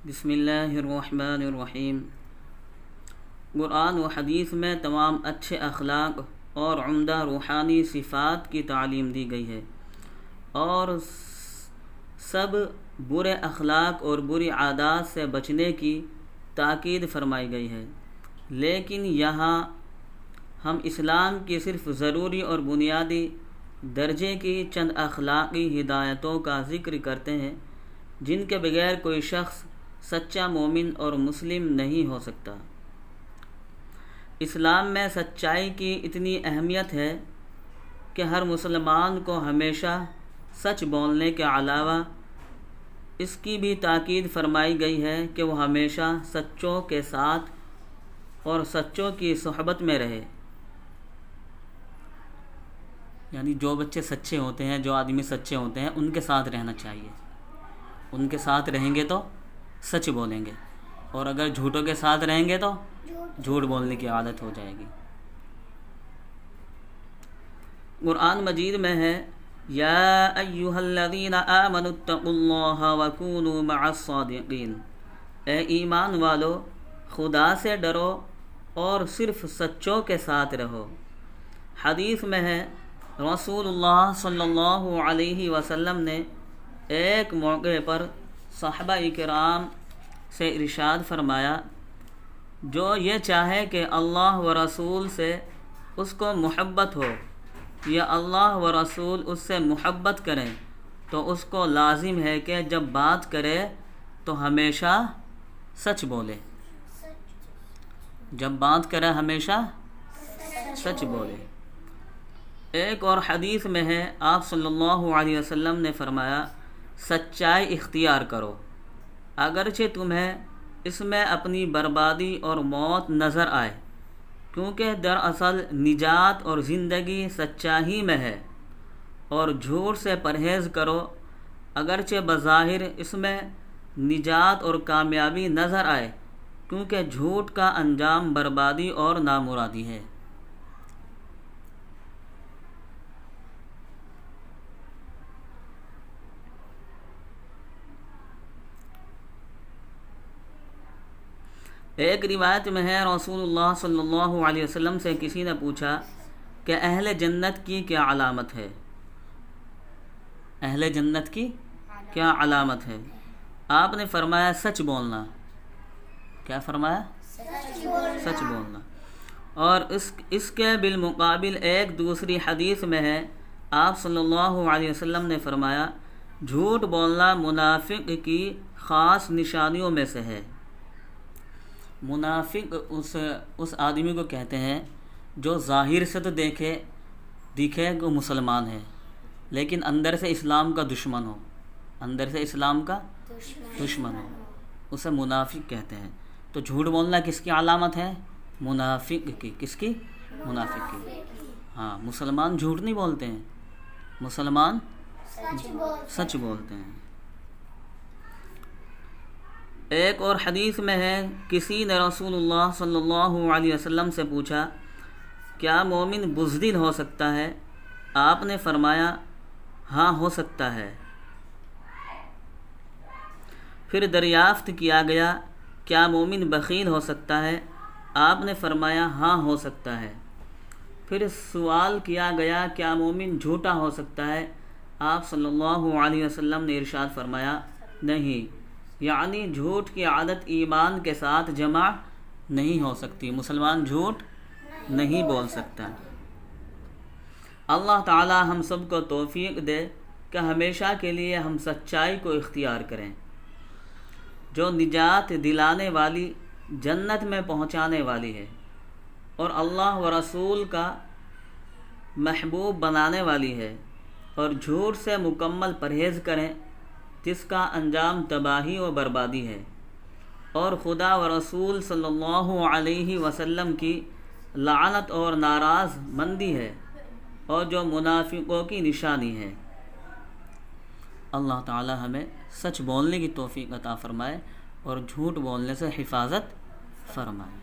بسم اللہ الرحمن الرحیم۔ قرآن و حدیث میں تمام اچھے اخلاق اور عمدہ روحانی صفات کی تعلیم دی گئی ہے، اور سب برے اخلاق اور بری عادات سے بچنے کی تاکید فرمائی گئی ہے۔ لیکن یہاں ہم اسلام کی صرف ضروری اور بنیادی درجے کی چند اخلاقی ہدایتوں کا ذکر کرتے ہیں، جن کے بغیر کوئی شخص سچا مومن اور مسلم نہیں ہو سکتا۔ اسلام میں سچائی کی اتنی اہمیت ہے کہ ہر مسلمان کو ہمیشہ سچ بولنے کے علاوہ اس کی بھی تاکید فرمائی گئی ہے کہ وہ ہمیشہ سچوں کے ساتھ اور سچوں کی صحبت میں رہے۔ یعنی جو بچے سچے ہوتے ہیں، جو آدمی سچے ہوتے ہیں، ان کے ساتھ رہنا چاہیے۔ ان کے ساتھ رہیں گے تو سچ بولیں گے، اور اگر جھوٹوں کے ساتھ رہیں گے تو جھوٹ بولنے کی عادت ہو جائے گی۔ قرآن مجید میں ہے، یا ایھا الذین آمنوا اتقوا اللہ وکونوا مع الصادقین، اے ایمان والو خدا سے ڈرو اور صرف سچوں کے ساتھ رہو۔ حدیث میں ہے، رسول اللہ صلی اللہ علیہ وسلم نے ایک موقع پر صحابہ کرام سے ارشاد فرمایا، جو یہ چاہے کہ اللہ و رسول سے اس کو محبت ہو یا اللہ و رسول اس سے محبت کریں، تو اس کو لازم ہے کہ جب بات کرے تو ہمیشہ سچ بولے۔ جب بات کرے ہمیشہ سچ بولے۔ ایک اور حدیث میں ہے، آپ صلی اللہ علیہ وسلم نے فرمایا، سچائی اختیار کرو اگرچہ تمہیں اس میں اپنی بربادی اور موت نظر آئے، کیونکہ دراصل نجات اور زندگی سچائی میں ہے، اور جھوٹ سے پرہیز کرو اگرچہ بظاہر اس میں نجات اور کامیابی نظر آئے، کیونکہ جھوٹ کا انجام بربادی اور نامرادی ہے۔ ایک روایت میں ہے، رسول اللہ صلی اللہ علیہ وسلم سے کسی نے پوچھا کہ اہل جنت کی کیا علامت ہے؟ اہل جنت کی کیا علامت ہے؟ آپ نے فرمایا، سچ بولنا۔ کیا فرمایا؟ سچ بولنا۔ اور اس کے بالمقابل ایک دوسری حدیث میں ہے، آپ صلی اللہ علیہ وسلم نے فرمایا، جھوٹ بولنا منافق کی خاص نشانیوں میں سے ہے۔ منافق اس آدمی کو کہتے ہیں جو ظاہر سے تو دکھے کہ مسلمان ہے، لیکن اندر سے اسلام کا دشمن ہو، اندر سے اسلام کا دشمن ہو، اسے منافق کہتے ہیں۔ تو جھوٹ بولنا کس کی علامت ہے؟ منافق کی۔ کس کی؟ منافق کی۔ ہاں، مسلمان جھوٹ نہیں بولتے ہیں، مسلمان سچ بولتے ہیں۔ ایک اور حدیث میں ہے، کسی نے رسول اللہ صلی اللہ علیہ وسلم سے پوچھا، کیا مومن بزدل ہو سکتا ہے؟ آپ نے فرمایا، ہاں ہو سکتا ہے۔ پھر دریافت کیا گیا، کیا مومن بخیل ہو سکتا ہے؟ آپ نے فرمایا، ہاں ہو سکتا ہے۔ پھر سوال کیا گیا، کیا مومن جھوٹا ہو سکتا ہے؟ آپ صلی اللہ علیہ وسلم نے ارشاد فرمایا، نہیں، یعنی جھوٹ کی عادت ایمان کے ساتھ جمع نہیں ہو سکتی، مسلمان جھوٹ نہیں بول سکتا۔ اللہ تعالی ہم سب کو توفیق دے کہ ہمیشہ کے لیے ہم سچائی کو اختیار کریں، جو نجات دلانے والی، جنت میں پہنچانے والی ہے، اور اللہ و رسول کا محبوب بنانے والی ہے، اور جھوٹ سے مکمل پرہیز کریں جس کا انجام تباہی و بربادی ہے، اور خدا و رسول صلی اللہ علیہ وسلم کی لعنت اور ناراض مندی ہے، اور جو منافقوں کی نشانی ہے۔ اللہ تعالی ہمیں سچ بولنے کی توفیق عطا فرمائے اور جھوٹ بولنے سے حفاظت فرمائے۔